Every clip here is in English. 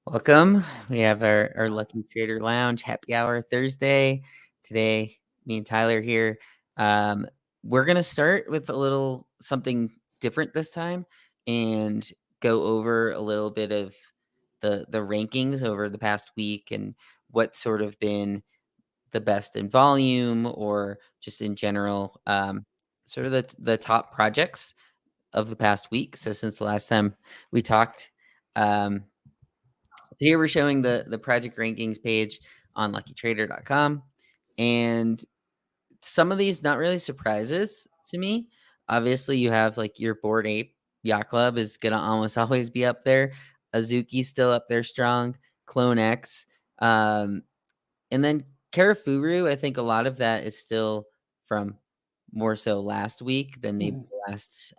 Welcome. We have our Lucky Trader Lounge happy hour Thursday. Today, me and Tyler here. Um, we're gonna start with a little something different this time and go over a little bit of the rankings over the past week and what's sort of been the best in volume or just in general, sort of the top projects of the past week. So since the last time we talked, um, so here we're showing the project rankings page on luckytrader.com. And some of these not really surprises to me. Obviously, you have like your Bored Ape Yacht Club is gonna almost always be up there. Azuki still up there strong. Clone X. Um, and then Karafuru, I think a lot of that is still from more so last week than maybe Mhm. the last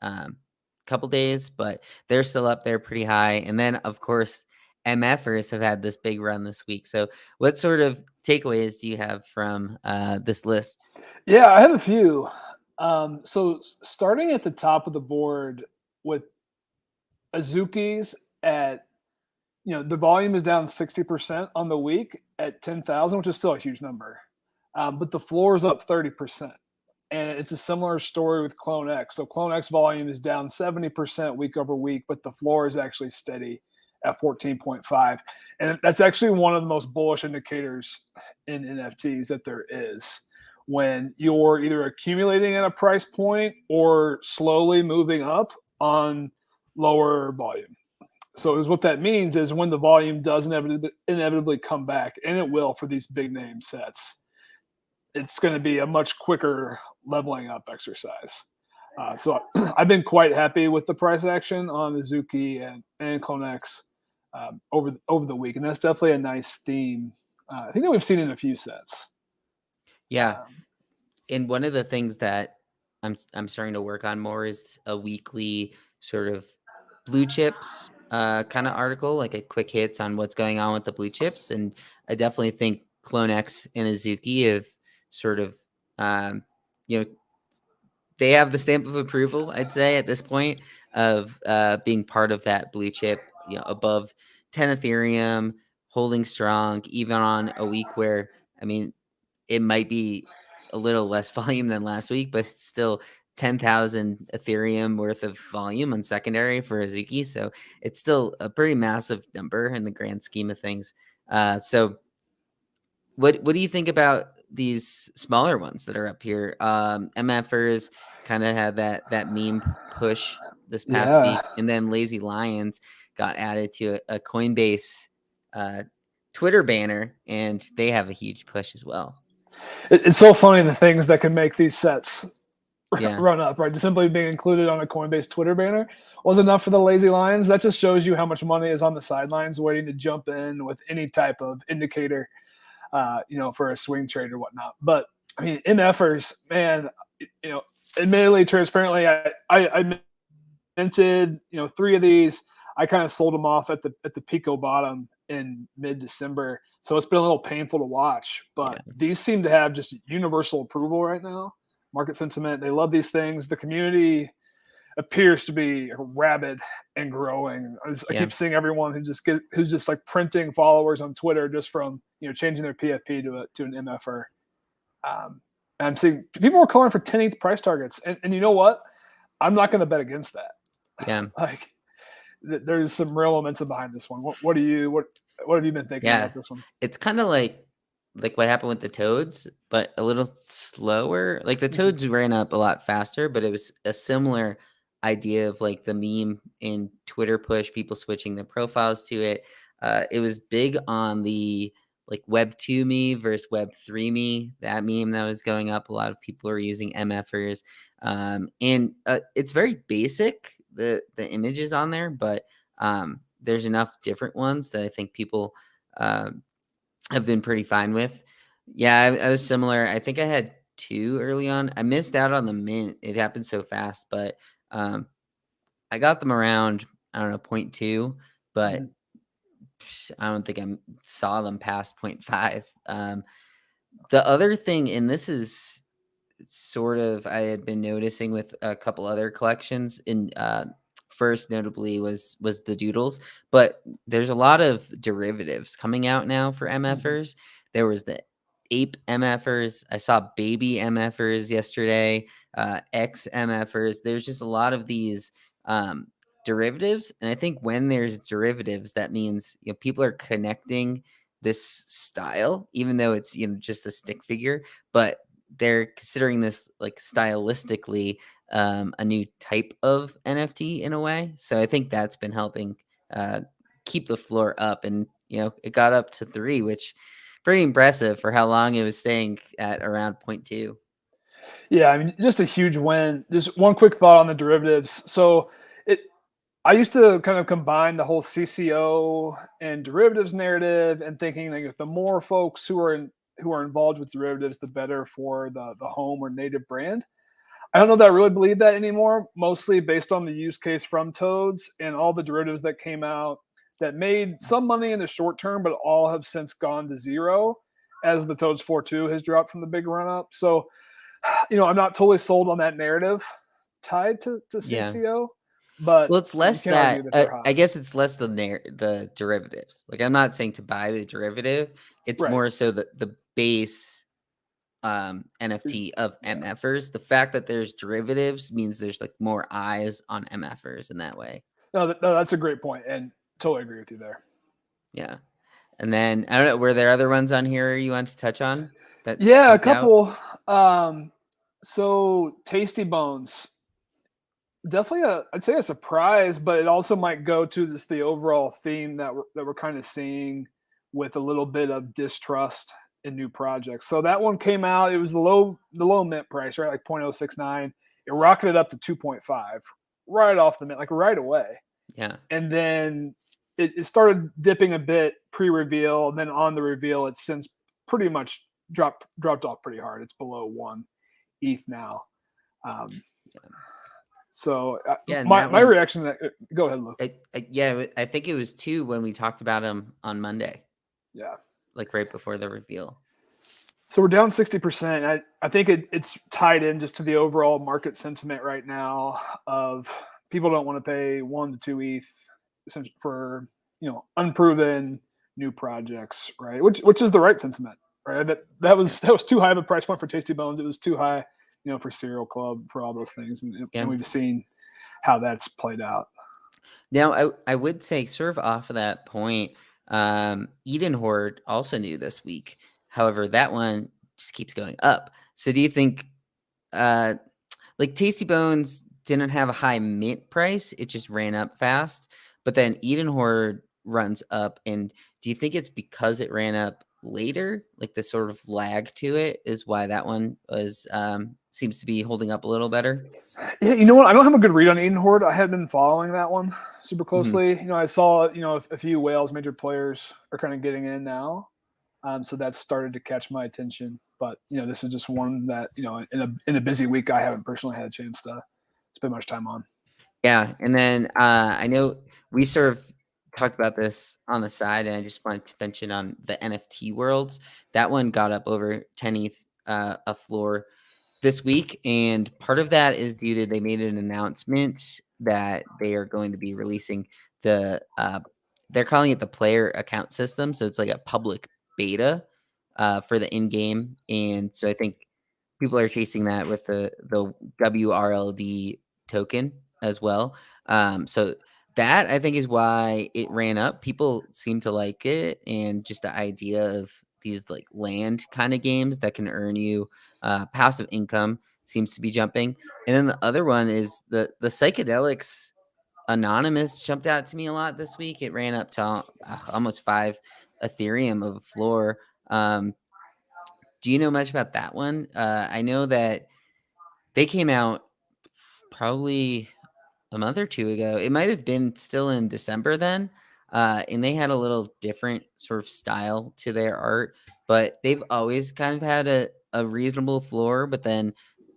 couple days, but they're still up there pretty high. And then, of course, MFers have had this big run this week. So, what sort of takeaways do you have from this list? Yeah, I have a few. Starting at the top of the board with Azuki's at, the volume is down 60% on the week at 10,000, which is still a huge number. But the floor is up 30%. And it's a similar story with Clone X. So Clone X volume is down 70% week over week, but the floor is actually steady at 14.5. And that's actually one of the most bullish indicators in NFTs that there is. When you're either accumulating at a price point or slowly moving up on lower volume. So is what that means is when the volume does inevitably come back, and it will for these big name sets, it's going to be a much quicker leveling up exercise. So I've been quite happy with the price action on Mizuki and Clonex over the week, and that's definitely a nice theme. I think that we've seen in a few sets. Yeah. Um, And one of the things that I'm starting to work on more is a weekly sort of blue chips kind of article, like a quick hits on what's going on with the blue chips. And I definitely think Clone X and Azuki have sort of um, you know, they have the stamp of approval, I'd say, at this point of being part of that blue chip, above 10 Ethereum, holding strong, even on a week where, I mean, it might be a little less volume than last week, but it's still 10,000 Ethereum worth of volume on secondary for Azuki. So it's still a pretty massive number in the grand scheme of things. So what do you think about these smaller ones that are up here? MFers kind of had that meme push this past yeah, week, and then Lazy Lions got added to a Coinbase uh, Twitter banner, and they have a huge push as well. it's so funny the things that can make these sets Yeah. run up, right? Just simply being included on a Coinbase Twitter banner was enough for the Lazy Lions. That just shows you how much money is on the sidelines waiting to jump in with any type of indicator, for a swing trade or whatnot. But I mean, MFers, man, you know, admittedly, transparently, I minted, three of these. I kind of sold them off at the Pico bottom in mid-December, so it's been a little painful to watch. Yeah. But these seem to have just universal approval right now. Market sentiment, they love these things. The community appears to be rabid and growing. I Yeah. keep seeing everyone who's just like printing followers on Twitter just from changing their PFP to an MFR. Um, and I'm seeing people are calling for 10 price targets, and you know what? I'm not going to bet against that. Yeah. Like, there's some real momentum behind this one. What have you been thinking Yeah. about this one? It's kind of like what happened with the Toads, but a little slower. Like the Mhm. Toads ran up a lot faster, but it was a similar idea of like the meme in Twitter push, people switching their profiles to it. It was big on the like Web 2 me versus Web 3 me, that meme that was going up. A lot of people are using MFers. And it's very basic, the images on there, but there's enough different ones that I think people um, have been pretty fine with. Yeah, I was similar. I think I had 2 early on. I missed out on the mint. It happened so fast, but, um, I got them around, I don't know, point 0.2, but Mhm. I don't think I saw them past point 0.5. The other thing, and this is sort of I had been noticing with a couple other collections in, first notably was the doodles, but there's a lot of derivatives coming out now for MFers. There was the ape MFers. I saw baby MFers yesterday, X MFers. There's just a lot of these derivatives, and I think when there's derivatives, that means people are connecting this style, even though it's just a stick figure, but they're considering this like stylistically a new type of NFT in a way. So I think that's been helping keep the floor up, and it got up to 3, which pretty impressive for how long it was staying at around 0.2. Yeah, I mean, just a huge win. Just one quick thought on the derivatives. So I used to kind of combine the whole CCO and derivatives narrative, and thinking like if the more folks who are involved with derivatives, the better for the home or native brand. I don't know that I really believe that anymore, mostly based on the use case from Toads and all the derivatives that came out that made some money in the short term, but all have since gone to zero as the Toads 4.2 has dropped from the big run up. So, I'm not totally sold on that narrative tied to Yeah. CCO, but Well, it's you less can't argue that that they're I hot. guess it's less the derivatives. Like I'm not saying to buy the derivative. It's Right. more so the base NFT of MFers. The fact that there's derivatives means there's like more eyes on MFers in that way. No, that's a great point, and totally agree with you there. Yeah. And then I don't know, were there other ones on here you want to touch on that Yeah, a jumped out? couple. So Tasty Bones, definitely I'd say a surprise, but it also might go to the overall theme that we're kind of seeing with a little bit of distrust in new projects. So that one came out. It was the low mint price, right, like 0.069. It rocketed up to 2.5 right off the mint, like right away, Yeah. and then it started dipping a bit pre-reveal. And then on the reveal, it's since pretty much dropped off pretty hard. It's below 1 ETH now. Um, Yeah. so Yeah, and that my one reaction to that, go ahead, Luke. yeah, I think it was 2 when we talked about him on Monday, Yeah. like right before the reveal. So we're down 60%. I think it's tied in just to the overall market sentiment right now of people don't want to pay 1 to 2 ETH for unproven new projects, right? Which is the right sentiment, right? That was too high of a price point for Tasty Bones. It was too high, for Cereal Club, for all those things, and Yeah. we've seen how that's played out. Now, I would say sort of off of that point, Eden Horde also new this week. However, that one just keeps going up. So do you think uh like Tasty Bones didn't have a high mint price, it just ran up fast, but then Eden Horde runs up, and do you think it's because it ran up later, like the sort of lag to it is why that one was seems to be holding up a little better? Yeah, you know what? I don't have a good read on Eden Horde. I have been following that one super Mhm. closely. I saw a few whales, major players are kind of getting in now, so that started to catch my attention. But this is just one that in a busy week I haven't personally had a chance to spend much time on. Yeah, and then I know we sort of talked about this on the side, and I just wanted to mention on the NFT worlds. That one got up over 10 ETH a floor this week, and part of that is due to they made an announcement that they are going to be releasing the they're calling it the player account system, so it's like a public beta for the in-game, and so I think people are chasing that with the WRLD token as well. So that I think is why it ran up. People seem to like it, and just the idea of these like land kind of games that can earn you passive income seems to be jumping. And then the other one is the psychedelics anonymous jumped out to me a lot this week. It ran up to almost 5 Ethereum of a floor. Do you know much about that one? I know that they came out probably a month or 2 ago. It might have been still in December then, and they had a little different sort of style to their art, but they've always kind of had a reasonable floor, but then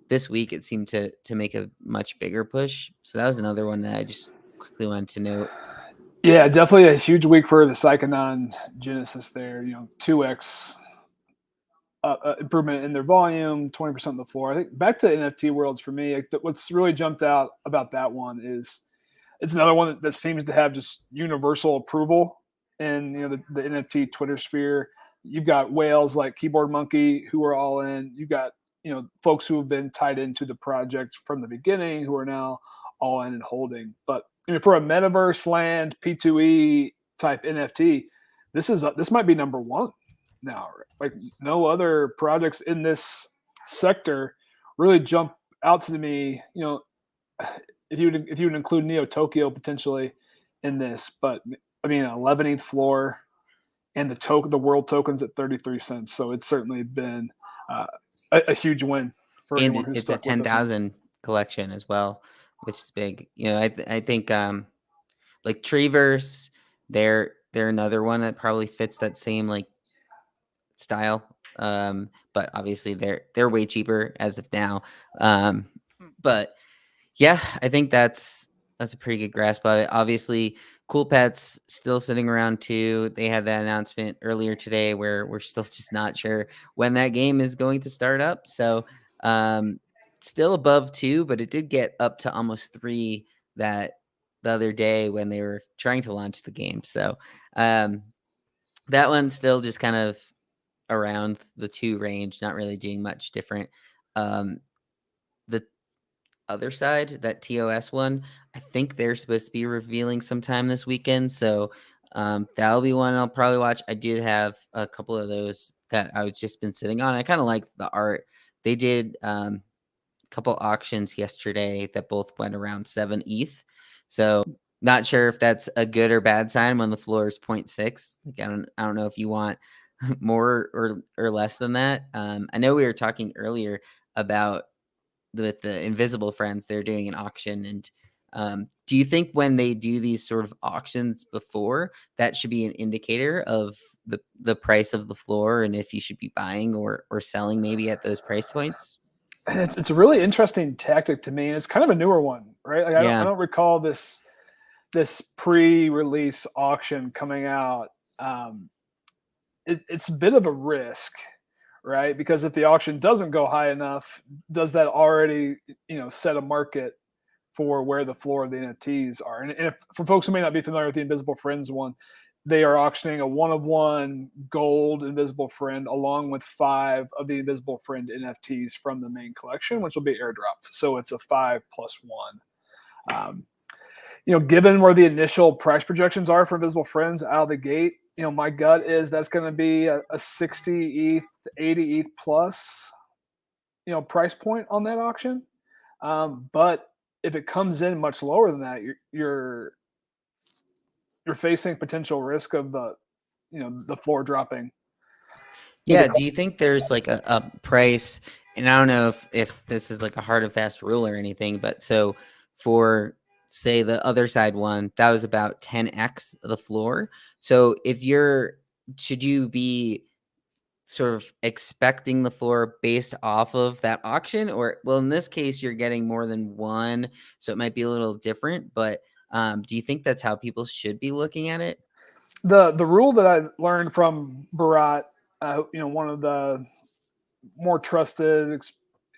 this week it seemed to make a much bigger push. So that was another one that I just quickly wanted to note. Yeah, definitely a huge week for the Psychonon Genesis there. 2x improvement in their volume, 20% on the floor. I think back to NFT worlds for me, like what's really jumped out about that one is It's another one that seems to have just universal approval in the NFT Twitter sphere. You've got whales like Keyboard Monkey who are all in. You've got folks who have been tied into the project from the beginning who are now all in and holding. But for a metaverse land P2E type NFT, this might be number one now. Like no other projects in this sector really jump out to me. If you would include Neo Tokyo potentially in this, but I mean 11th floor and the world tokens at 33 cents. So it's certainly been a huge win for anyone And who's it's a stuck with us. 10,000 collection as well, which is big. I think like Treeverse, they're another one that probably fits that same like style. But obviously they're way cheaper as of now. But yeah, I think that's a pretty good grasp of it. Obviously, Cool Pets still sitting around too. They had that announcement earlier today where we're still just not sure when that game is going to start up. So still above 2, but it did get up to almost 3 the other day when they were trying to launch the game. So that one's still just kind of around the 2 range, not really doing much different. The other side, that TOS one, I think they're supposed to be revealing sometime this weekend. So that'll be one I'll probably watch. I did have a couple of those that I was just been sitting on. I kind of liked the art. They did a couple auctions yesterday that both went around 7 ETH. So not sure if that's a good or bad sign when the floor is 0.6. Like I don't know if you want more or less than that. I know we were talking earlier about with the Invisible Friends, they're doing an auction. And do you think when they do these sort of auctions before, that should be an indicator of the price of the floor and if you should be buying or selling maybe at those price points? It's a really interesting tactic to me, and it's kind of a newer one, right? Like I Yeah. don't recall this pre-release auction coming out. It's a bit of a risk, right? Because if the auction doesn't go high enough, does that already set a market for where the floor of the NFTs are? And if, for folks who may not be familiar with the Invisible Friends one, they are auctioning a 1-of-1 gold Invisible Friend along with 5 of the Invisible Friend NFTs from the main collection, which will be airdropped. So it's a 5+1. Given where the initial price projections are for Invisible Friends out of the gate, my gut is that's going to be a 60 ETH to 80 ETH plus, price point on that auction. But if it comes in much lower than that, you're facing potential risk of the floor dropping. Yeah. Do you think there's like a price? And I don't know if this is like a hard and fast rule or anything, but so for say the other side one, that was about 10x the floor. So should you be sort of expecting the floor based off of that auction? Or, well, in this case, you're getting more than one, so it might be a little different. But do you think that's how people should be looking at it? The rule that I learned from Barat, one of the more trusted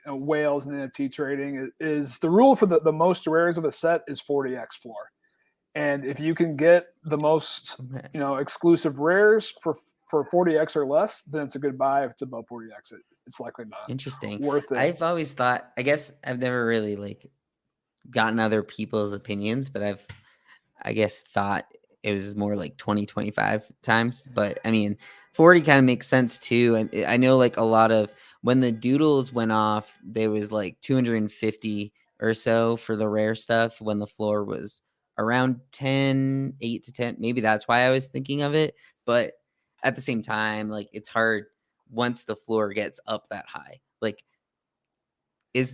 whales in NFT trading, is the rule for the most rares of a set is 40x floor. And if you can get the most exclusive rares for 40x or less, then it's a good buy. If it's above 40x, it's likely not Interesting. worth it. I've always thought, I guess I've never really like gotten other people's opinions, but I guess thought it was more like 20, 25 times. But I mean, 40 kind of makes sense too. And I know like a lot of when the doodles went off, there was like 250 or so for the rare stuff when the floor was around 10, 8 to 10. Maybe that's why I was thinking of it. But at the same time, like it's hard once the floor gets up that high. Like is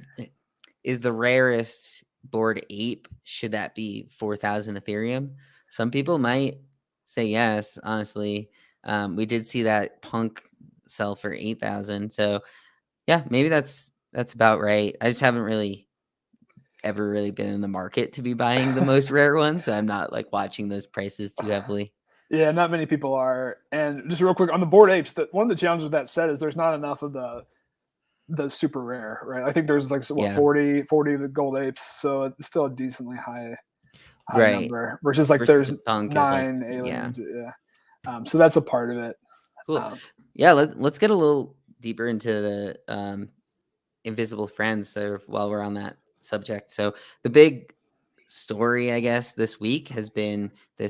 the rarest Bored Ape, should that be 4,000 Ethereum? Some people might say yes, honestly. We did see that Punk sell for 8,000. So yeah, maybe that's about right. I just haven't really ever really been in the market to be buying the most rare ones, so I'm not like watching those prices too heavily. Yeah, not many people are. And just real quick on the Bored Apes, that one of the challenges with that set is there's not enough of the super rare, right? I think there's like 40 of the gold apes, so it's still a decently high high Right. number versus like Versus there's the thunk is like, 9 yeah. aliens. Yeah. So that's a part of it. Cool. Um, Yeah, let's get a little deeper into the invisible friends so while we're on that subject. So the big story, I guess, this week has been the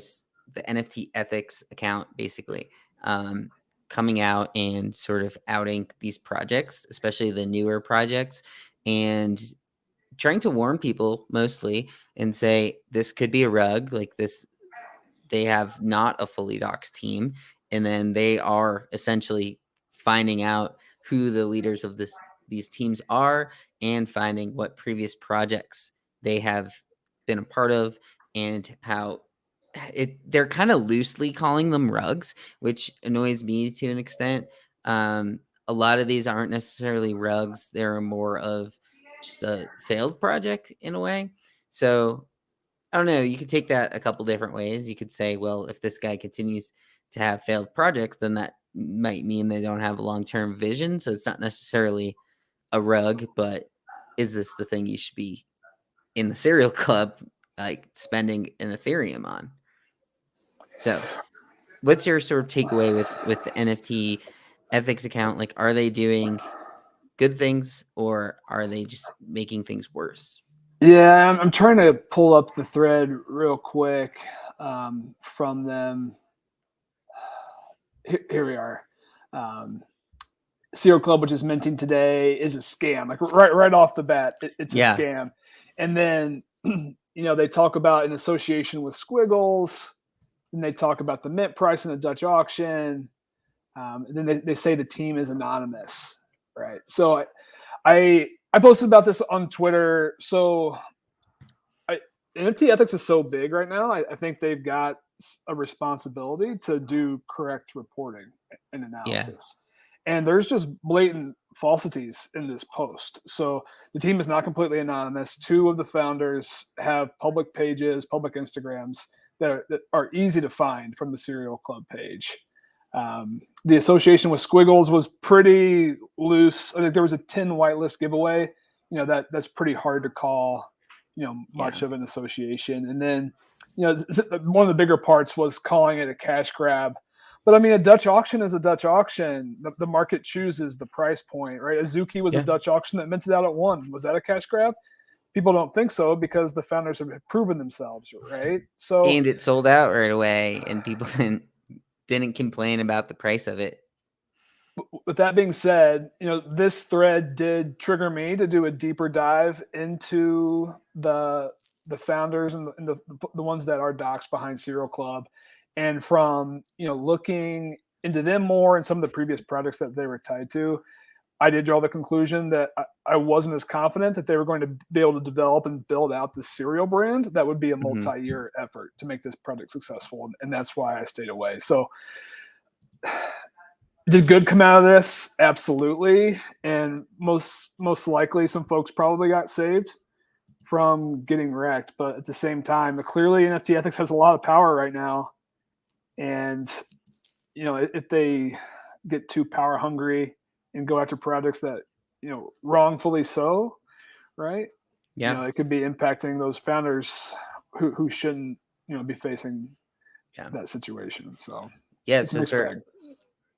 NFT ethics account basically um, coming out and sort of outing these projects, especially the newer projects, and trying to warn people mostly and say this could be a rug, like this they have not a fully doxed team, and then they are essentially finding out who the leaders of these teams are and finding what previous projects they have been a part of and how they're kind of loosely calling them rugs, which annoys me to an extent. A lot of these aren't necessarily rugs; they're more of just a failed project in a way. So I don't know. You could take that a couple different ways. You could say, well, if this guy continues to have failed projects, then that might mean they don't have a long term vision. So it's not necessarily a rug, but is this the thing you should be in the serial club, like spending an Ethereum on? So, what's your sort of takeaway with the NFT ethics account? Like, are they doing good things or are they just making things worse? yeah, I'm trying to pull up the thread real quick from them. Here we are. Um, Serial Club, which is minting today, is a scam. Like right off the bat, it's a Yeah, scam. And then they talk about an association with Squiggles, and they talk about the mint price in the Dutch auction. And then they say the team is anonymous, right? So I posted about this on Twitter. So NFT ethics is so big right now. I think they've got a responsibility to do correct reporting and yeah, analysis. And there's just blatant falsities in this post. So the team is not completely anonymous. Two of the founders have public pages, public Instagrams that are easy to find from the Serial Club page. The association with Squiggles was pretty loose. I think there was a 10 whitelist giveaway. That's pretty hard to call yeah, much of an association. And then one of the bigger parts was calling it a cash grab. But I mean, a Dutch auction is a Dutch auction. The market chooses the price point, right? Azuki was a yeah. Dutch auction that minted out at 1. Was that a cash grab? People don't think so because the founders have proven themselves, right? So And it sold out right away, and people didn't complain about the price of it. with that being said, this thread did trigger me to do a deeper dive into the founders and the ones that are docs behind Serial Club, and from looking into them more and some of the previous projects that they were tied to, I did draw the conclusion that I wasn't as confident that they were going to be able to develop and build out the cereal brand. That would be a Mhm. multi-year effort to make this project successful, and that's why I stayed away. So did good come out of this? Absolutely. And most likely some folks probably got saved from getting wrecked. But at the same time, clearly NFT ethics has a lot of power right now. And if they get too power hungry and go after projects that, wrongfully so, right? Yeah, It could be impacting those founders who shouldn't, be facing yeah. that situation. So Yeah, it's a so mixed bag.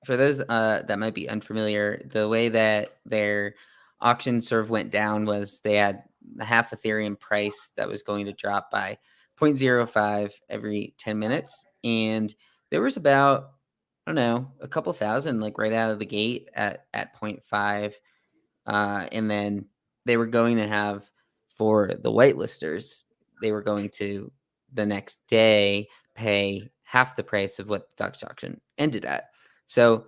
for those, that might be unfamiliar, the way that their auction sort of went down was they had a half Ethereum price that was going to drop by 0.05 every 10 minutes, and there was about, I don't know, a couple thousand, like, right out of the gate at zero point 0.5, and then they were going to have for the whitelisters, they were going to, the next day, pay half the price of what the Dutch auction ended at. So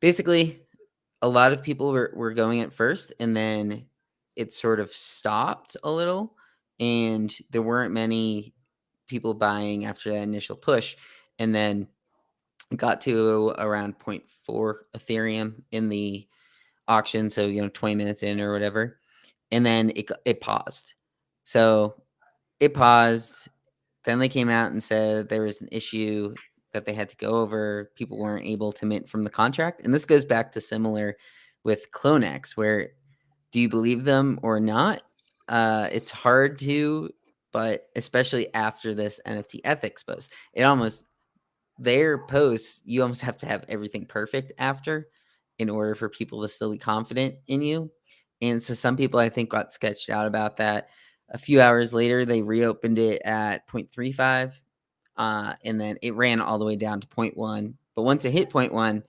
basically, a lot of people were going at first, and then it sort of stopped a little, and there weren't many people buying after that initial push, and then it got to around zero point 0.4 Ethereum in the auction, so 20 minutes in or whatever, and then it paused. So it paused. Then they came out and said there was an issue that they had to go over. People weren't able to mint from the contract. And this goes back to similar with CloneX, where do you believe them or not? It's hard to but especially after this NFT ethics post, their posts, you almost have to have everything perfect after in order for people to still be confident in you. And so some people, I think, got sketched out about that. A few hours later, they reopened it at 0.35, and then it ran all the way down to 0.1. But once it hit 0.1,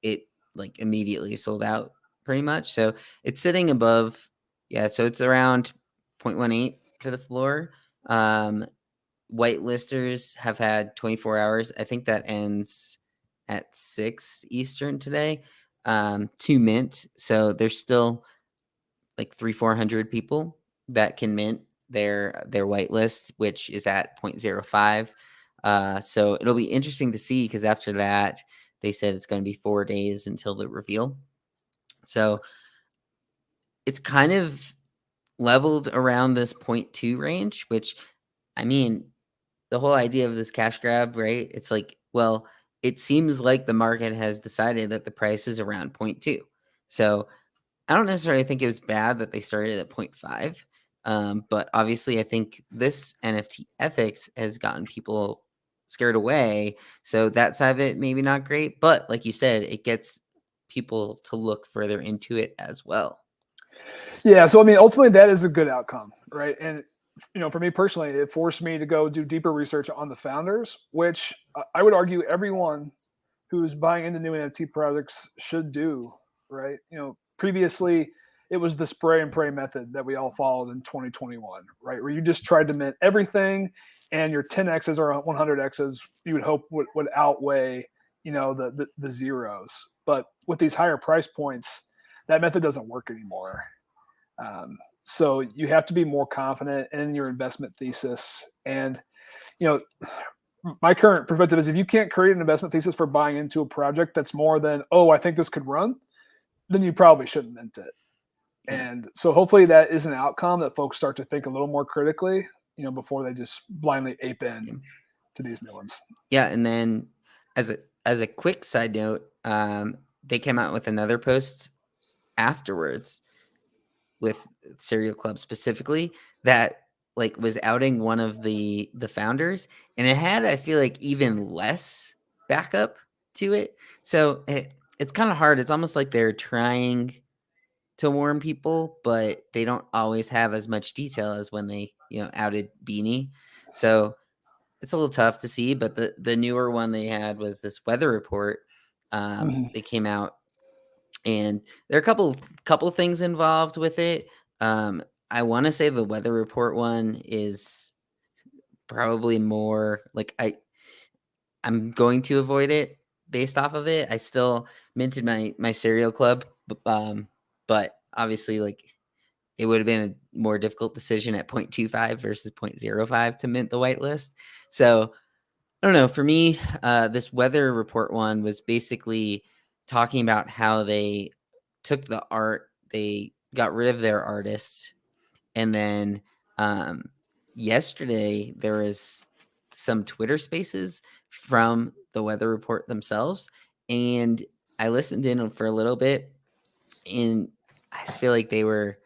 it like immediately sold out pretty much. So it's sitting above, yeah. So it's around 0.18 for the floor. Whitelisters have had 24 hours. I think that ends at 6 Eastern today, to mint. So there's still like 400 people that can mint their whitelist, which is at 0.05. So it'll be interesting to see, because after that, they said it's going to be 4 days until the reveal. So it's kind of leveled around this 0.2 range, which, I mean, the whole idea of this cash grab, right? It's like, well, it seems like the market has decided that the price is around 0.2. So I don't necessarily think it was bad that they started at 0.5. But obviously, I think this NFT ethics has gotten people scared away. So that side of it, maybe not great. But like you said, it gets people to look further into it as well. Yeah, so I mean, ultimately, that is a good outcome, right? And for me personally, it forced me to go do deeper research on the founders, which I would argue everyone who's buying into new NFT products should do, right? Previously it was the spray and pray method that we all followed in 2021, right? Where you just tried to mint everything, and your 10x's or 100x's you would hope would outweigh, the zeros. But with these higher price points, that method doesn't work anymore. So you have to be more confident in your investment thesis. And, my current perspective is if you can't create an investment thesis for buying into a project that's more than, oh, I think this could run, then you probably shouldn't mint it. Yeah. And so hopefully that is an outcome that folks start to think a little more critically, before they just blindly ape in to these new ones. Yeah. And then as a quick side note, they came out with another post afterwards with Serial Club specifically that like was outing one of the founders, and it had, I feel like, even less backup to it. So it's kind of hard. It's almost like they're trying to warn people, but they don't always have as much detail as when they outed Beanie. So it's a little tough to see. But the newer one they had was this weather report. They came out, and there are a couple things involved with it. I want to say the weather report one is probably more like I'm going to avoid it based off of it. I still minted my Serial Club, but obviously, like, it would have been a more difficult decision at 0.25 versus 0.05 to mint the whitelist. So I don't know. For me, this weather report one was basically talking about how they took the art, they got rid of their artist, and then yesterday there was some Twitter Spaces from the weather report themselves, and I listened in for a little bit, and I just feel like they were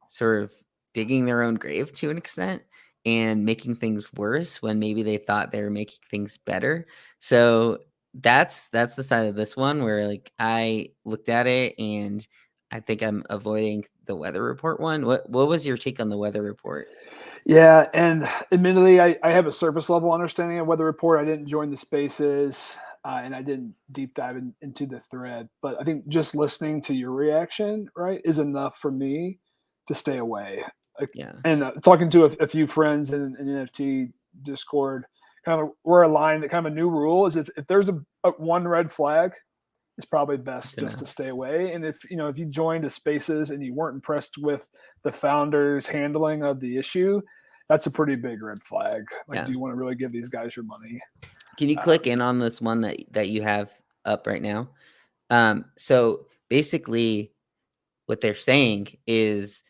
sort of digging their own grave to an extent and making things worse when maybe they thought they were making things better. So that's the side of this one where, like, I looked at it and I think I'm avoiding the weather report one. What was your take on the weather report? Yeah, and admittedly, I have a surface level understanding of weather report. I didn't join the spaces, and I didn't deep dive into the thread. But I think just listening to your reaction, right, is enough for me to stay away. Yeah. And talking to a few friends in NFT Discord, kind of we're aligned that kind of a new rule is if there's a one red flag, it's probably best That's just to enough. stay away. And if you joined a spaces and you weren't impressed with the founder's handling of the issue, that's a pretty big red flag. Like, Yeah. do you want to really give these guys your money? Can you click in on this one that you have up right now? So basically what they're saying is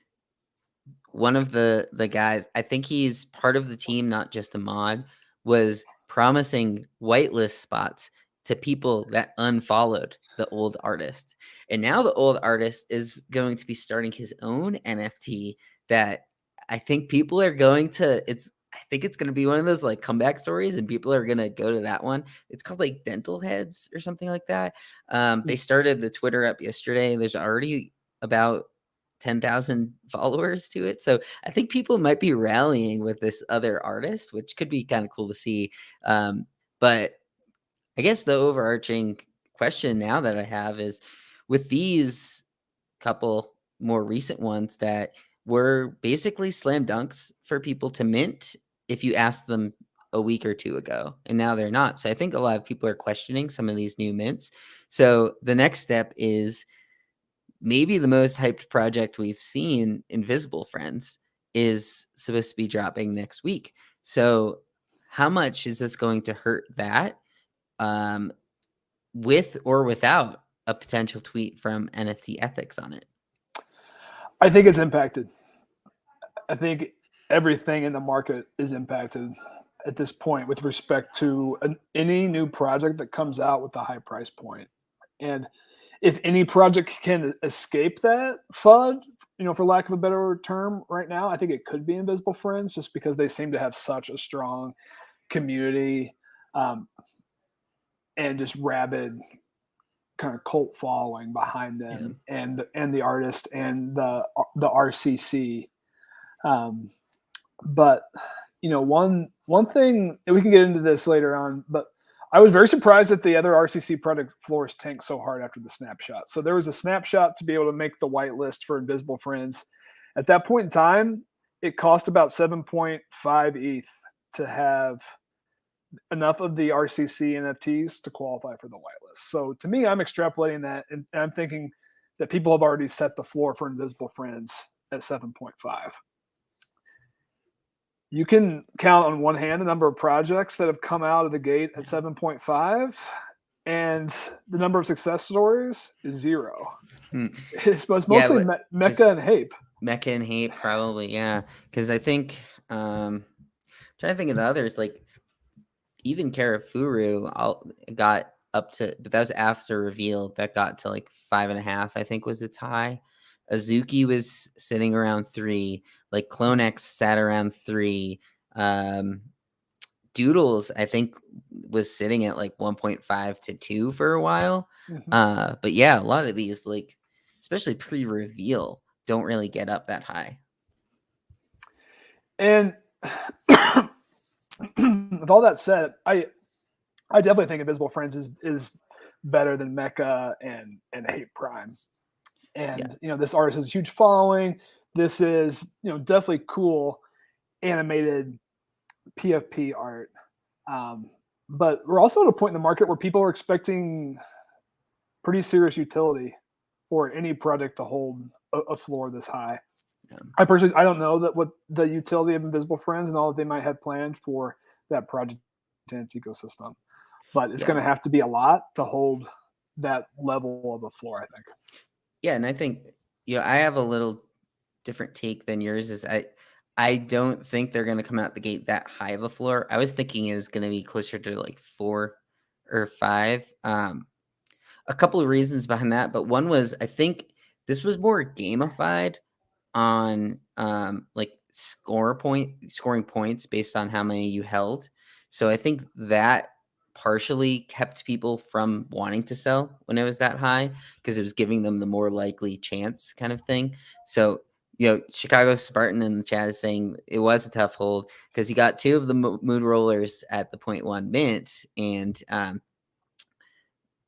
one of the guys, I think he's part of the team, not just a mod, was promising whitelist spots to people that unfollowed the old artist. And now the old artist is going to be starting his own NFT that I think people are going to I think it's gonna be one of those like comeback stories, and people are gonna go to that one. It's called like Dental Heads or something like that. They started the Twitter up yesterday. There's already about 10,000 followers to it. So I think people might be rallying with this other artist, which could be kind of cool to see. But I guess the overarching question now that I have is with these couple more recent ones that were basically slam dunks for people to mint if you asked them a week or two ago, and now they're not. So I think a lot of people are questioning some of these new mints. So the next step is maybe the most hyped project we've seen, Invisible Friends, is supposed to be dropping next week. So how much is this going to hurt that? Um, with or without a potential tweet from NFT Ethics on it? I think it's impacted. I think everything in the market is impacted at this point with respect to any new project that comes out with a high price point. And if any project can escape that FUD, for lack of a better term, right now, I think it could be Invisible Friends, just because they seem to have such a strong community, um, and just rabid kind of cult following behind Yeah. them, and the artist and the RCC. Um, but one thing, and we can get into this later on, but I was very surprised that the other RCC product floors tanked so hard after the snapshot. So there was a snapshot to be able to make the whitelist for Invisible Friends. At that point in time, it cost about 7.5 ETH to have enough of the RCC NFTs to qualify for the whitelist. So to me, I'm extrapolating that, and I'm thinking that people have already set the floor for Invisible Friends at 7.5. You can count on one hand the number of projects that have come out of the gate at 7.5, and the number of success stories is 0. Hmm. It's Yeah, mostly but just Mecca and Hape. Mecca and Hate probably, yeah. Because I think trying to think of the others, like even Karafuru got up to, but that was after reveal, that got to like 5.5, I think was its high. Azuki was sitting around 3, like CloneX sat around 3. Um Doodles, I think, was sitting at like 1.5 to 2 for a while. Mhm. But yeah, a lot of these, like, especially pre-reveal, don't really get up that high. And with all that said, I definitely think Invisible Friends is better than Mecca and Hate Prime. Yeah. And this artist has a huge following. This is definitely cool animated PFP art. Um, but we're also at a point in the market where people are expecting pretty serious utility for any project to hold a floor this high. Yeah. I don't know that what the utility of Invisible Friends and all that they might have planned for that project and its ecosystem, but it's Yeah. going to have to be a lot to hold that level of a floor, I think. Yeah, and I think, I have a little different take than yours. Is I don't think they're gonna come out the gate that high of a floor. I was thinking it was gonna be closer to like 4 or 5. A couple of reasons behind that, but one was I think this was more gamified on like scoring points based on how many you held. So I think that partially kept people from wanting to sell when it was that high because it was giving them the more likely chance kind of thing. So Chicago Spartan in the chat is saying it was a tough hold because he got 2 of the mood rollers at the 0.1 mint, and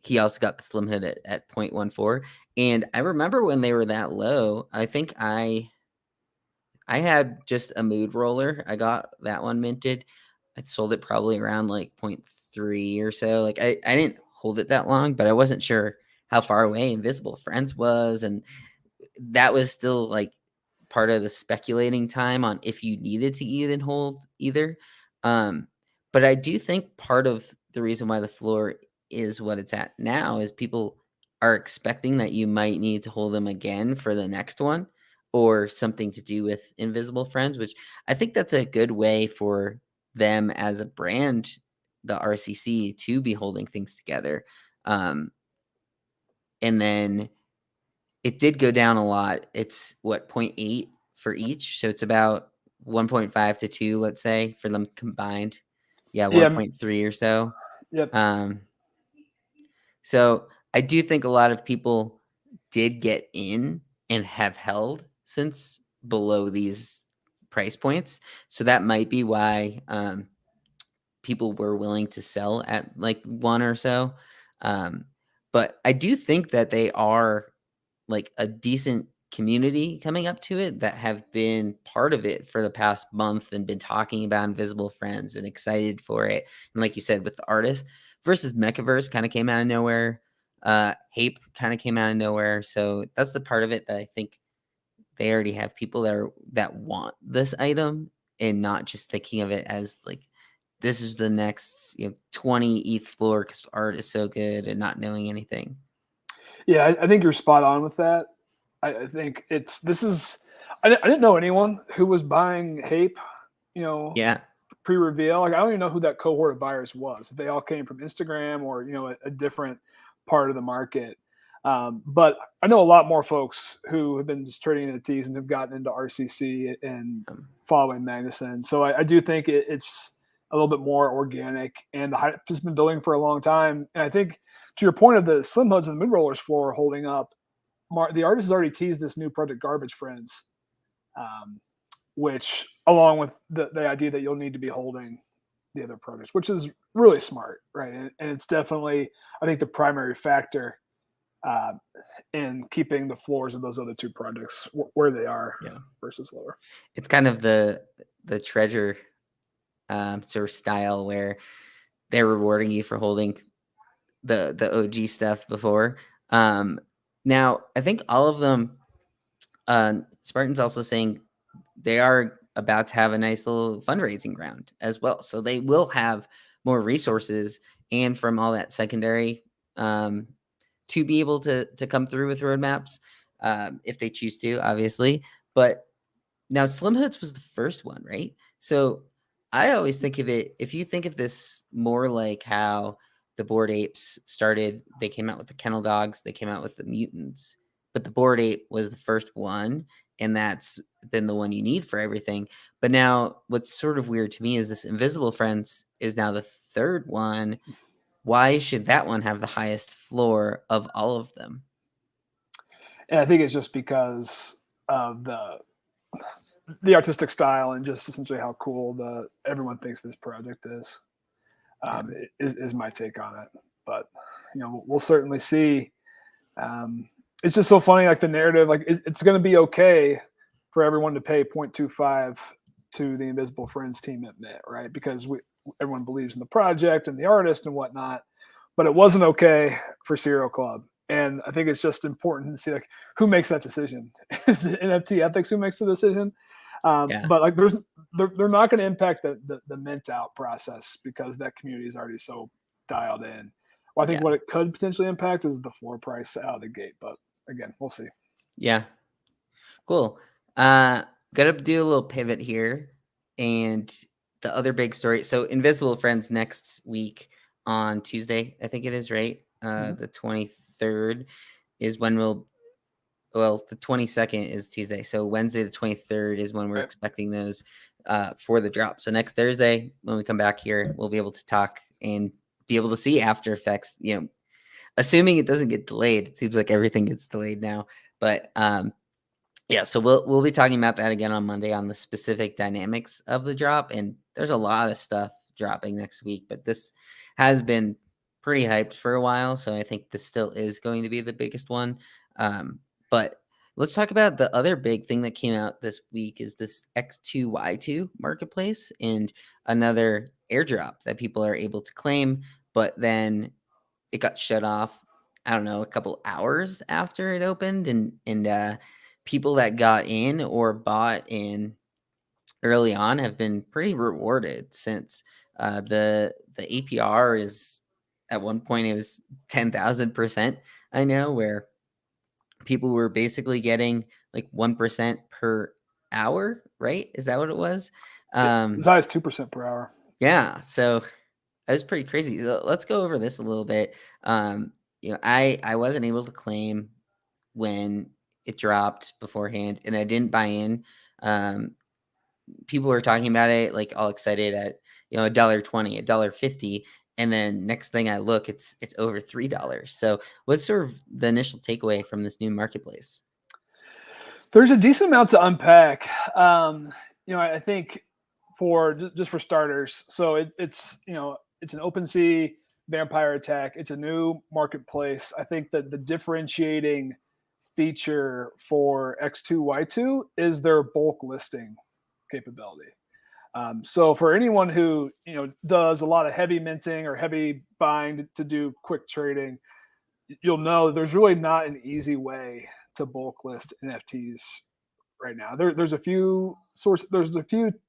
he also got the slim hit at 0.14. And I remember when they were that low, I think I had just a mood roller. I got that one minted. I sold it probably around like 0.3 or so. Like I didn't hold it that long, but I wasn't sure how far away Invisible Friends was. And that was still like part of the speculating time on if you needed to even hold either. Um, but I do think part of the reason why the floor is what it's at now is people are expecting that you might need to hold them again for the next one or something to do with Invisible Friends, which I think that's a good way for them as a brand, the RCC, to be holding things together. Um, and then it did go down a lot. It's what, zero point 0.8 for each. So it's about 1.5 to 2, let's say, for them combined. Yeah, Yeah. 1.3 or so. Yep. Um, so I do think a lot of people did get in and have held since below these price points. So that might be why people were willing to sell at like 1 or so. Um, but I do think that they are like a decent community coming up to it that have been part of it for the past month and been talking about Invisible Friends and excited for it. And like you said, with the artists versus Mechaverse kind of came out of nowhere. Hape kind of came out of nowhere. So that's the part of it that I think they already have people that want this item and not just thinking of it as like this is the next 20 ETH floor because art is so good and not knowing anything. Yeah, I think you're spot on with that. I think it's this is. I didn't know anyone who was buying Hape, you know, Yeah. pre-reveal. Like I don't even know who that cohort of buyers was. If they all came from Instagram or a different part of the market. But I know a lot more folks who have been just trading NFTs and have gotten into RCC and Um, following Magnuson. So I do think it's a little bit more organic, and the hype has been building for a long time. And I think to your point of the Slim Hoods and the Mid Rollers floor holding up, the artist has already teased this new project, Garbage Friends, um, which along with the idea that you'll need to be holding the other projects, which is really smart, right? And it's definitely, I think, the primary factor uh, in keeping the floors of those other two projects where they are yeah. versus lower. It's kind of the treasure sort of style where they're rewarding you for holding the OG stuff before. Now I think all of them. Spartan's also saying they are about to have a nice little fundraising round as well, so they will have more resources and from all that secondary um, to be able to come through with roadmaps if they choose to, obviously. But now Slim Hoods was the first one, right? So I always think of it, if you think of this more like how the Bored Apes started, they came out with the Kennel Dogs, they came out with the Mutants, but the Bored Ape was the first one, and that's been the one you need for everything. But now what's sort of weird to me is this Invisible Friends is now the third one. Why should that one have the highest floor of all of them? And I think it's just because of the artistic style and just essentially how cool everyone thinks this project is. Yeah. Is my take on it. But we'll certainly see. It's just so funny, like the narrative, like it's going to be okay for everyone to pay 0.25 to the Invisible Friends team at Mint, right? Because everyone believes in the project and the artist and whatnot. But it wasn't okay for Serial Club. And I think it's just important to see like who makes that decision. Is it NFT ethics who makes the decision? Yeah. But like they're not going to impact the mint out process because that community is already so dialed in. Well, I think Yeah. what it could potentially impact is the floor price out of the gate. But again, we'll see. Yeah. Cool. Gotta do a little pivot here. And the other big story. So Invisible Friends next week on Tuesday, I think it is, right? Mhm. The 23rd is when the 22nd is Tuesday. So Wednesday, the 23rd is when we're Right. expecting those for the drop. So next Thursday, when we come back here, we'll be able to talk and be able to see after effects, assuming it doesn't get delayed. It seems like everything gets delayed now, but yeah, so we'll be talking about that again on Monday on the specific dynamics of the drop, and there's a lot of stuff dropping next week, but this has been pretty hyped for a while, so I think this still is going to be the biggest one. But let's talk about the other big thing that came out this week is this X2Y2 Marketplace and another airdrop that people are able to claim, but then it got shut off, I don't know, a couple hours after it opened, and people that got in or bought in early on have been pretty rewarded since the APR is at one point it was 10,000%. I know where people were basically getting like 1% per hour, right? Is that what it was? As Um, high as 2% per hour. yeah, so that was pretty crazy. So let's go over this a little bit. I wasn't able to claim when it dropped beforehand, and I didn't buy in. Um, people were talking about it like all excited at $1.20, $1.50, and then next thing I look, it's over $3. So what's sort of the initial takeaway from this new marketplace? There's a decent amount to unpack. I think just for starters, so it's it's an OpenSea vampire attack. It's a new marketplace. I think that the differentiating feature for X2Y2 is their bulk listing capability. So for anyone who does a lot of heavy minting or heavy buying to do quick trading, you'll know there's really not an easy way to bulk list NFTs right now. There's a few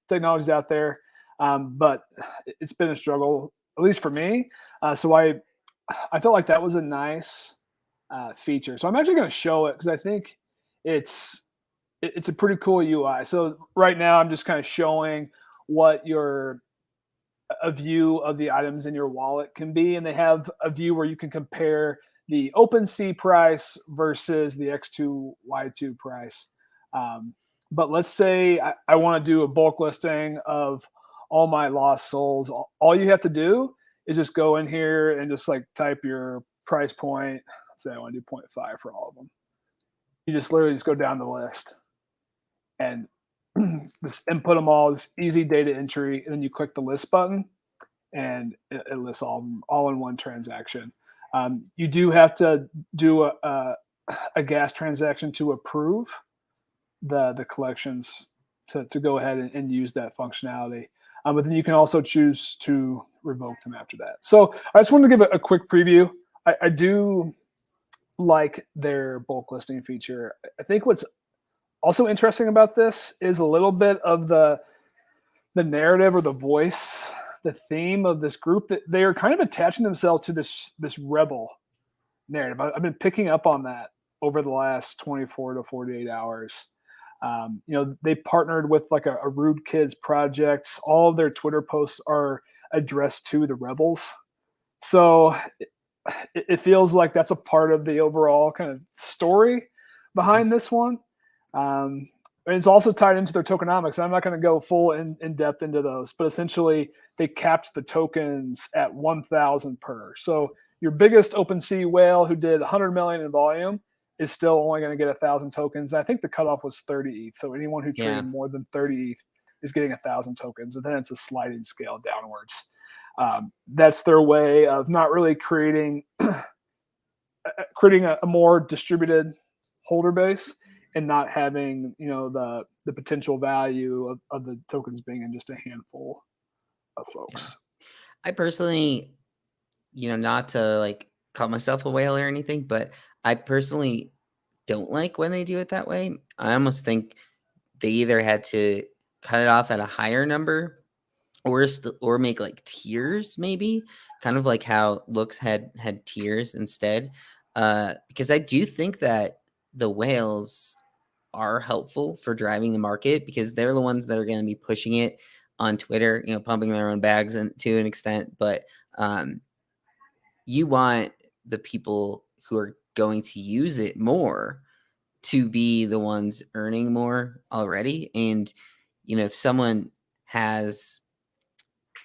technologies out there, but it's been a struggle, at least for me. So I felt like that was a nice feature. So I'm actually going to show it because I think it's a pretty cool UI. So right now I'm just kind of showing what a view of the items in your wallet can be, and they have a view where you can compare the OpenSea price versus the X2Y2 price. But let's say I want to do a bulk listing of all my lost souls. All you have to do is just go in here and just like type your price point. Say I want to do 0.5 for all of them. You just literally just go down the list and just input them all. Just easy data entry, and then you click the list button, and it lists all of them all in one transaction. You do have to do a gas transaction to approve the collections to go ahead and use that functionality. But then you can also choose to revoke them after that. So I just wanted to give a quick preview. I do like their bulk listing feature. I think what's also interesting about this is a little bit of the narrative or the voice, the theme of this group, that they are kind of attaching themselves to this rebel narrative. I've been picking up on that over the last 24 to 48 hours. They partnered with like a Rude Kids project. All of their Twitter posts are addressed to the rebels. So it feels like that's a part of the overall kind of story behind this one. And it's also tied into their tokenomics. I'm not going to go full in depth into those, but essentially they capped the tokens at 1,000 per. So your biggest OpenSea whale who did 100 million in volume is still only going to get 1,000 tokens. And I think the cutoff was 30 ETH. So anyone who traded more than 30 ETH is getting 1,000 tokens. And then it's a sliding scale downwards. That's their way of not really creating a more distributed holder base, and not having the potential value of the tokens being in just a handful of folks. Yeah. I personally, not to like call myself a whale or anything, but I personally don't like when they do it that way. I almost think they either had to cut it off at a higher number, or make like tiers, maybe kind of like how Looks had tiers instead. Because I do think that the whales are helpful for driving the market, because they're the ones that are going to be pushing it on Twitter, pumping their own bags and to an extent. But you want the people who are going to use it more to be the ones earning more already. And, if someone has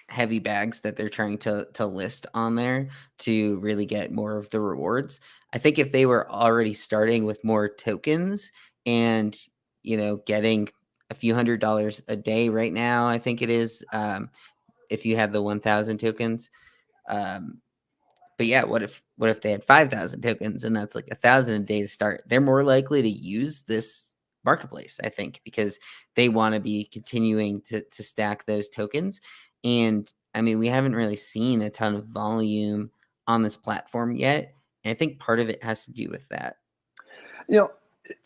heavy bags that they're trying to list on there to really get more of the rewards, I think if they were already starting with more tokens and, getting a few $100s a day right now, I think it is, if you have the 1,000 tokens. But yeah, what if they had 5,000 tokens and that's like 1,000 a day to start? They're more likely to use this marketplace, I think, because they want to be continuing to stack those tokens. And I mean, we haven't really seen a ton of volume on this platform yet. And I think part of it has to do with that.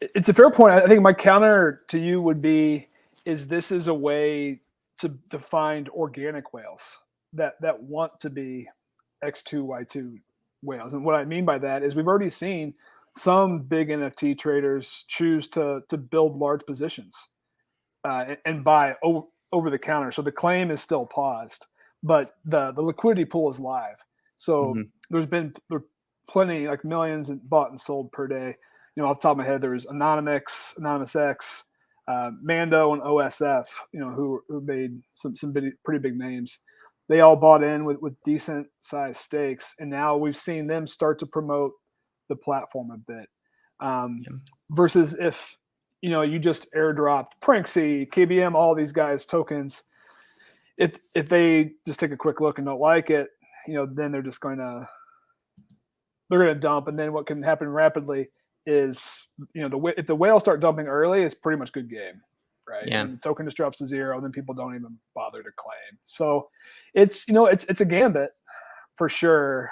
It's a fair point. I think my counter to you would be, this is a way to find organic whales that want to be X2Y2 whales. And what I mean by that is we've already seen some big NFT traders choose to build large positions and buy over the counter. So the claim is still paused, but the liquidity pool is live. So there's plenty, like millions bought and sold per day. Off the top of my head, there's Anonymous X, Mando and OSF, who made some pretty big names. They all bought in with decent sized stakes, and now we've seen them start to promote the platform a bit. Yeah. Versus if you just airdropped Pranksy, KBM, all these guys tokens. If they just take a quick look and don't like it, then they're gonna dump, and then what can happen rapidly is if the whales start dumping early, it's pretty much good game, right? Yeah. And the token just drops to zero, then people don't even bother to claim. So it's it's a gambit for sure,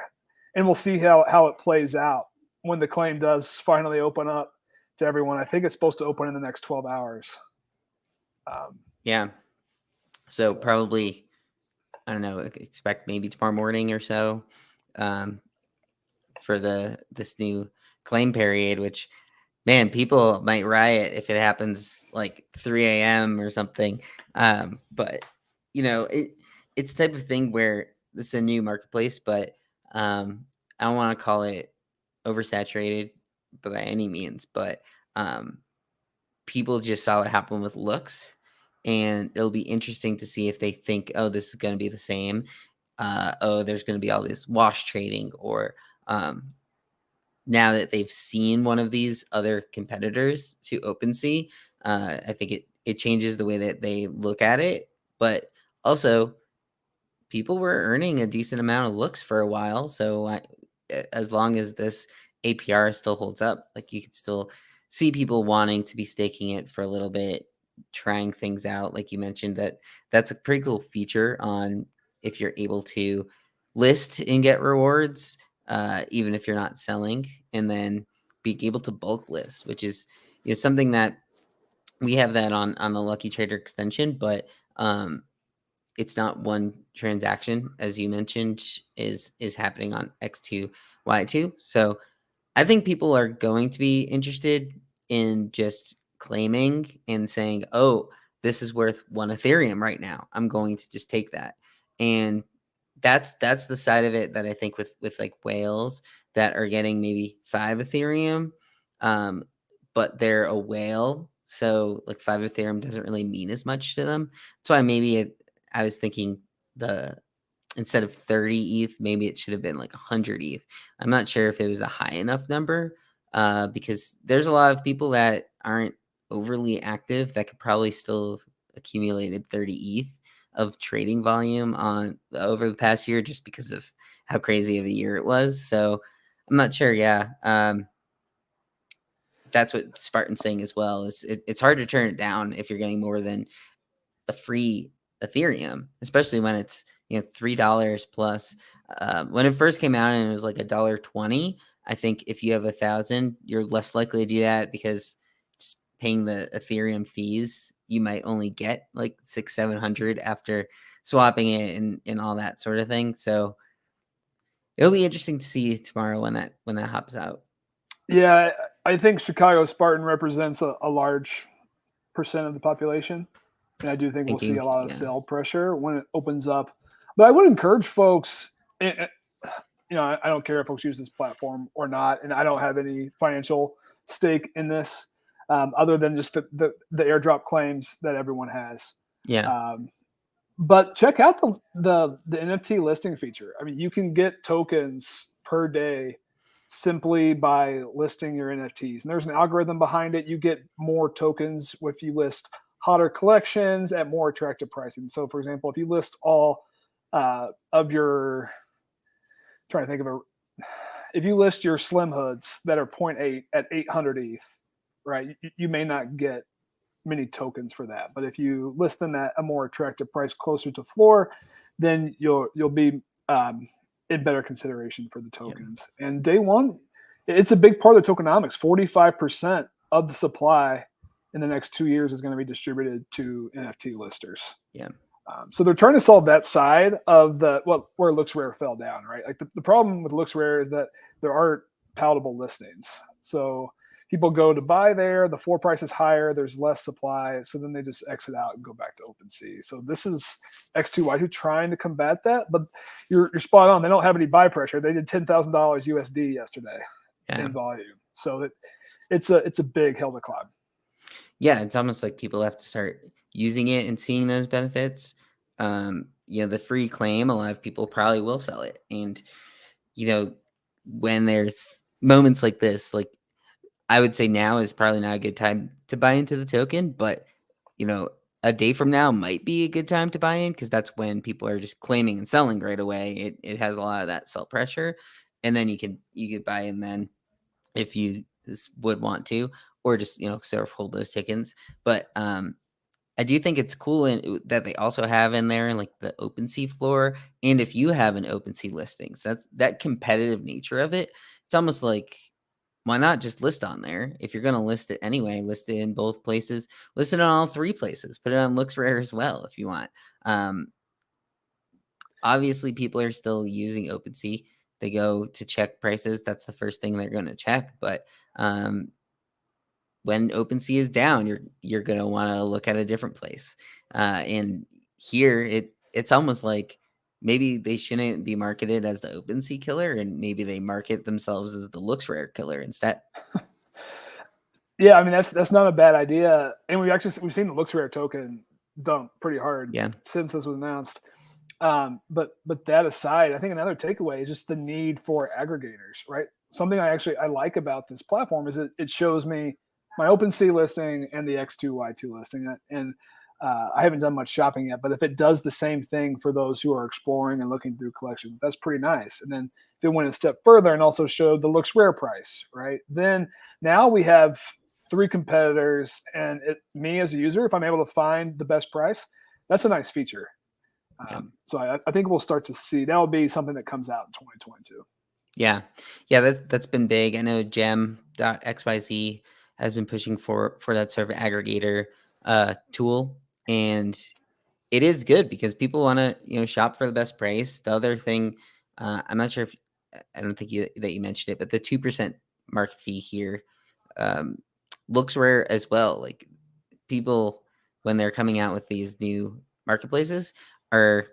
and we'll see how it plays out when the claim does finally open up to everyone. I think it's supposed to open in the next 12 hours. Yeah. So probably, I don't know, expect maybe tomorrow morning or so for this new claim period, which, man, people might riot if it happens like 3 a.m. or something. But it's the type of thing where this is a new marketplace, but I don't want to call it oversaturated by any means, but people just saw what happened with looks, and it'll be interesting to see if they think, oh, this is going to be the same. Oh, there's going to be all this wash trading, or now that they've seen one of these other competitors to OpenSea, I think it changes the way that they look at it. But also, people were earning a decent amount of looks for a while, so as long as this APR still holds up, like, you could still see people wanting to be staking it for a little bit, trying things out. Like you mentioned, that's a pretty cool feature on if you're able to list and get rewards, even if you're not selling, and then being able to bulk list, which is something that we have that on the Lucky Trader extension, but it's not one transaction, as you mentioned, is happening on X2Y2. So I think people are going to be interested in just claiming and saying, oh, this is worth 1 Ethereum right now, I'm going to just take that. And that's the side of it that I think with like whales that are getting maybe 5 Ethereum, but they're a whale, so like 5 Ethereum doesn't really mean as much to them. That's why maybe I was thinking instead of 30 ETH, maybe it should have been like 100 ETH. I'm not sure if it was a high enough number, because there's a lot of people that aren't overly active that could probably still have accumulated 30 ETH of trading volume over the past year, just because of how crazy of a year it was. So I'm not sure. Yeah. That's what Spartan's saying as well, is it's hard to turn it down if you're getting more than a free Ethereum, especially when it's $3 plus. When it first came out and it was like $1.20, I think if you have 1,000, you're less likely to do that, because just paying the Ethereum fees, you might only get like 600-700 after swapping it and all that sort of thing. So it'll be interesting to see tomorrow when that hops out. Yeah, I think Chicago Spartan represents a large percent of the population, and I do think we'll see a lot of sell pressure when it opens up. But I would encourage folks, I don't care if folks use this platform or not, and I don't have any financial stake in this, other than just the airdrop claims that everyone has. Yeah. But check out the NFT listing feature. I mean, you can get tokens per day simply by listing your NFTs. And there's an algorithm behind it. You get more tokens if you list hotter collections at more attractive pricing. So, for example, if you list all of your, trying to think of if you list your slim hoods that are 0.8 at 800 ETH, right, you may not get many tokens for that. But if you list them at a more attractive price closer to floor, then you'll be in better consideration for the tokens. Yeah. And day one, it's a big part of the tokenomics. 45% of the supply in the next 2 years is going to be distributed to NFT listers. Yeah. So they're trying to solve that side of where LooksRare fell down, right? Like the problem with LooksRare is that there aren't palatable listings. So people go to buy there, the floor price is higher, there's less supply, so then they just exit out and go back to OpenSea. So this is X2Y2 trying to combat that, but you're spot on. They don't have any buy pressure. They did $10,000 USD yesterday in volume, so it's a big hill to climb. Yeah, it's almost like people have to start using it and seeing those benefits. The free claim, a lot of people probably will sell it. And, you know, when there's moments like this, like I would say now is probably not a good time to buy into the token, but you know, a day from now might be a good time to buy in because that's when people are just claiming and selling right away. It has a lot of that sell pressure, and then you could buy in then if you would want to, or just sort of hold those tokens. But I do think it's cool that they also have in there like the OpenSea floor, and if you have an OpenSea listing, so that's that competitive nature of it. It's almost like why not just list on there? If you're gonna list it anyway, list it in both places, list it on all three places, put it on Looks Rare as well if you want. Um, Obviously, people are still using OpenSea. They go to check prices. That's the first thing they're going to check. But when OpenSea is down, you're going to want to look at a different place. And here, it's almost like maybe they shouldn't be marketed as the OpenSea killer, and maybe they market themselves as the Looks Rare killer instead. Yeah, I mean that's not a bad idea, and we've seen the Looks Rare token dump pretty hard Yeah, since this was announced. But that aside, I think another takeaway is just the need for aggregators, right? Something I like about this platform is it shows me my OpenSea listing and the X2Y2 listing, and I haven't done much shopping yet. But if it does the same thing for those who are exploring and looking through collections, that's pretty nice. And then if it went a step further and also showed the Looks Rare price, right? Then now we have three competitors, and me as a user, if I'm able to find the best price, that's a nice feature. yeah. So I think we'll start to see that'll be something that comes out in 2022. Yeah. Yeah, that's been big. I know gem.xyz has been pushing for that sort of aggregator tool, and it is good because people want to, shop for the best price. The other thing, I'm not sure if I don't think you mentioned it, but the 2% market fee here um, looks rare as well. Like people when they're coming out with these new marketplaces are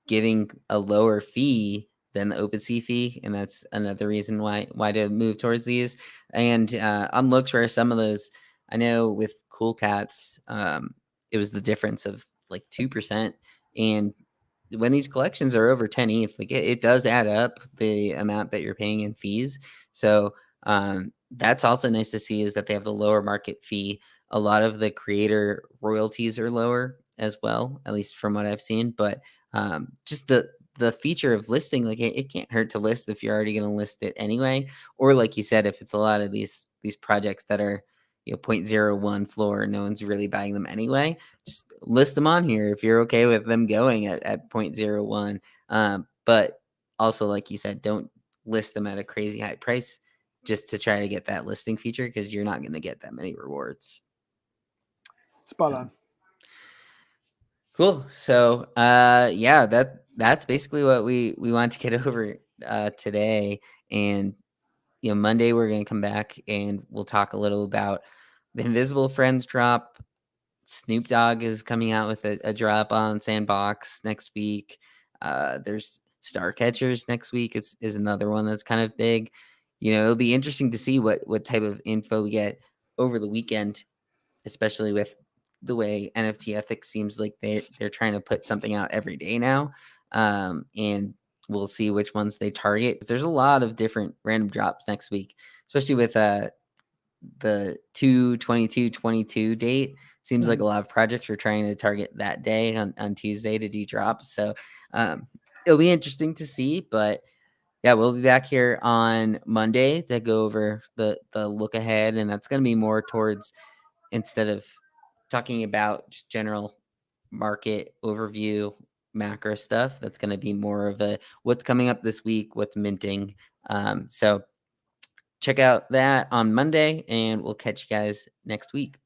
giving a lower fee than the OpenSea fee, and that's another reason why to move towards these. And on looks where some of those, I know with Cool Cats, it was the difference of like 2%, and when these collections are over 10 ETH, like it does add up the amount that you're paying in fees. So that's also nice to see is that they have the lower market fee. A lot of the creator royalties are lower as well, at least from what I've seen. But just the feature of listing, like it can't hurt to list if you're already going to list it anyway. Or like you said, if it's a lot of these projects that are zero point zero 0.01 floor, no one's really buying them anyway, just list them on here if you're okay with them going at 0.01. But also, like you said, don't list them at a crazy high price just to try to get that listing feature because you're not going to get that many rewards. Spot on. Cool. So, yeah, that's basically what we want to get over today. And Monday we're gonna come back and we'll talk a little about the Invisible Friends drop. Snoop Dogg is coming out with a drop on Sandbox next week. There's Star Catchers next week. Is another one that's kind of big. It'll be interesting to see what type of info we get over the weekend, especially with the way NFT ethics seems like they're trying to put something out every day now. And we'll see which ones they target. There's a lot of different random drops next week, especially with the 2/22/22 date. Seems like a lot of projects are trying to target that day on Tuesday to do drops. So it'll be interesting to see. But yeah, we'll be back here on Monday to go over the look ahead, and that's going to be more towards instead of talking about just general market overview, macro stuff. That's going to be more of a what's coming up this week, what's minting. So check out that on Monday, and we'll catch you guys next week.